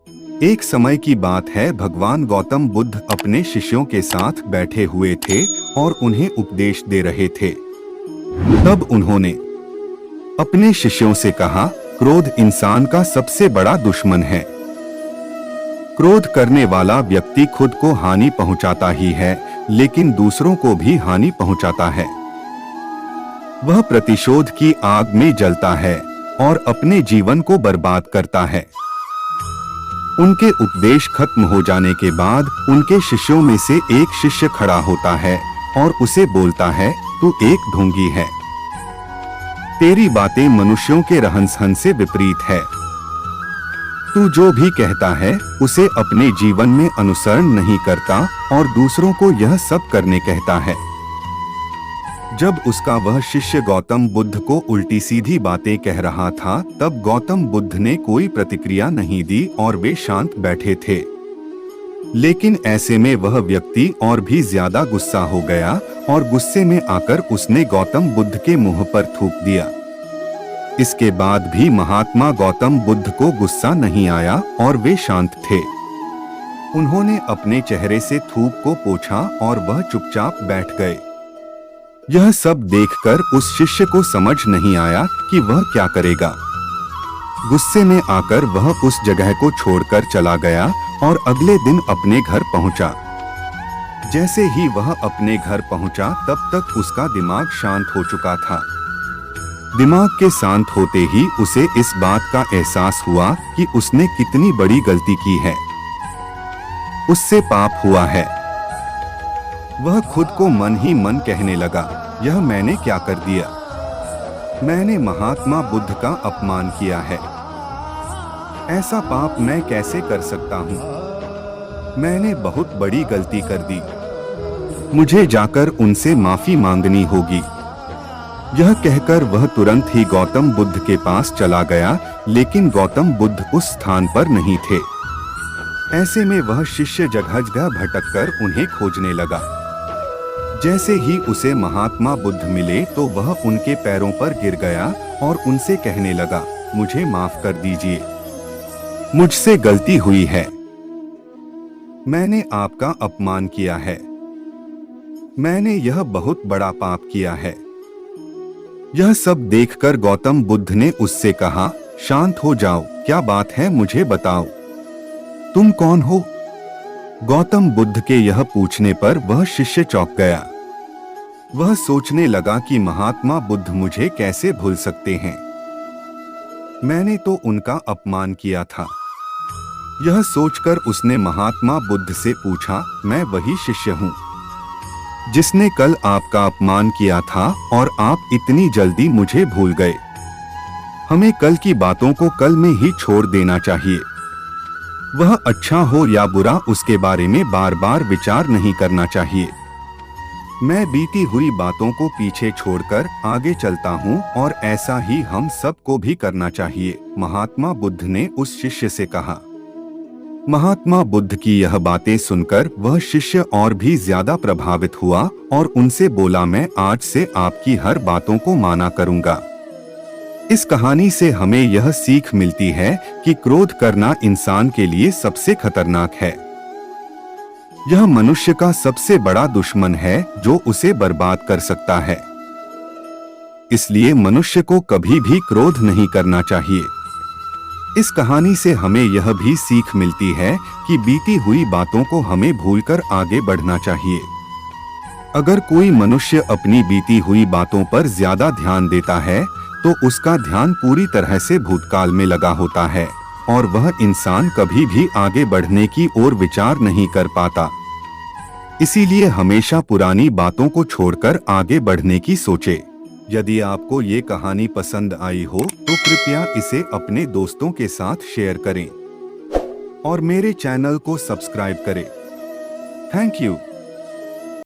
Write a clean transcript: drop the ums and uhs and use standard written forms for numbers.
एक समय की बात है, भगवान गौतम बुद्ध अपने शिष्यों के साथ बैठे हुए थे और उन्हें उपदेश दे रहे थे। तब उन्होंने अपने शिष्यों से कहा, क्रोध इंसान का सबसे बड़ा दुश्मन है। क्रोध करने वाला व्यक्ति खुद को हानि पहुंचाता ही है, लेकिन दूसरों को भी हानि पहुंचाता है। वह प्रतिशोध की आग में जलता है और अपने जीवन को बर्बाद करता है। उनके उपदेश खत्म हो जाने के बाद उनके शिष्यों में से एक शिष्य खड़ा होता है और उसे बोलता है, तू एक ढोंगी है। तेरी बातें मनुष्यों के रहन-सहन से विपरीत है। तू जो भी कहता है उसे अपने जीवन में अनुसरण नहीं करता और दूसरों को यह सब करने कहता है। जब उसका वह शिष्य गौतम बुद्ध को उल्टी सीधी बातें कह रहा था, तब गौतम बुद्ध ने कोई प्रतिक्रिया नहीं दी और वे शांत बैठे थे। लेकिन ऐसे में वह व्यक्ति और भी ज्यादा गुस्सा हो गया और गुस्से में आकर उसने गौतम बुद्ध के मुंह पर थूक दिया। इसके बाद भी महात्मा गौतम बुद्ध को गुस्सा नहीं आया और वे शांत थे। उन्होंने अपने चेहरे से थूक को पोंछा और वह चुपचाप बैठ गए। यह सब देखकर उस शिष्य को समझ नहीं आया कि वह क्या करेगा। गुस्से में आकर वह उस जगह को छोड़कर चला गया और अगले दिन अपने घर पहुंचा। जैसे ही वह अपने घर पहुंचा, तब तक उसका दिमाग शांत हो चुका था। दिमाग के शांत होते ही उसे इस बात का एहसास हुआ कि उसने कितनी बड़ी गलती की है। उससे पाप हुआ है। वह खुद को मन ही मन कहने लगा, यह मैंने क्या कर दिया? मैंने महात्मा बुद्ध का अपमान किया है। ऐसा पाप मैं कैसे कर सकता हूँ? मैंने बहुत बड़ी गलती कर दी। मुझे जाकर उनसे माफी मांगनी होगी। यह कहकर वह तुरंत ही गौतम बुद्ध के पास चला गया, लेकिन गौतम बुद्ध उस स्थान पर नहीं थे। ऐसे में वह शिष्य जगह जगह भटककर उन्हें खोजने लगा। जैसे ही उसे महात्मा बुद्ध मिले तो वह उनके पैरों पर गिर गया और उनसे कहने लगा, मुझे माफ कर दीजिए, मुझसे गलती हुई है। मैंने आपका अपमान किया है। मैंने यह बहुत बड़ा पाप किया है। यह सब देखकर गौतम बुद्ध ने उससे कहा, शांत हो जाओ, क्या बात है मुझे बताओ, तुम कौन हो? गौतम बुद्ध के यह पूछने पर वह शिष्य चौंक गया। वह सोचने लगा कि महात्मा बुद्ध मुझे कैसे भूल सकते हैं? मैंने तो उनका अपमान किया था। यह सोचकर उसने महात्मा बुद्ध से पूछा, मैं वही शिष्य हूँ जिसने कल आपका अपमान किया था और आप इतनी जल्दी मुझे भूल गए। हमें कल की बातों को कल में ही छोड़ देना चाहिए। वह अच्छा हो या बुरा, उसके बारे में बार बार विचार नहीं करना चाहिए। मैं बीती हुई बातों को पीछे छोड़कर आगे चलता हूँ और ऐसा ही हम सबको भी करना चाहिए, महात्मा बुद्ध ने उस शिष्य से कहा। महात्मा बुद्ध की यह बातें सुनकर वह शिष्य और भी ज्यादा प्रभावित हुआ और उनसे बोला, मैं आज से आपकी हर बातों को माना करूँगा। इस कहानी से हमें यह सीख मिलती है कि क्रोध करना इंसान के लिए सबसे खतरनाक है। यह मनुष्य का सबसे बड़ा दुश्मन है जो उसे बर्बाद कर सकता है। इसलिए मनुष्य को कभी भी क्रोध नहीं करना चाहिए। इस कहानी से हमें यह भी सीख मिलती है कि बीती हुई बातों को हमें भूलकर आगे बढ़ना चाहिए। अगर कोई मनुष्य अपनी बीती हुई बातों पर ज्यादा ध्यान देता है तो उसका ध्यान पूरी तरह से भूतकाल में लगा होता है और वह इंसान कभी भी आगे बढ़ने की ओर विचार नहीं कर पाता। इसीलिए हमेशा पुरानी बातों को छोड़कर आगे बढ़ने की सोचे। यदि आपको ये कहानी पसंद आई हो तो कृपया इसे अपने दोस्तों के साथ शेयर करें और मेरे चैनल को सब्सक्राइब करें। Thank you.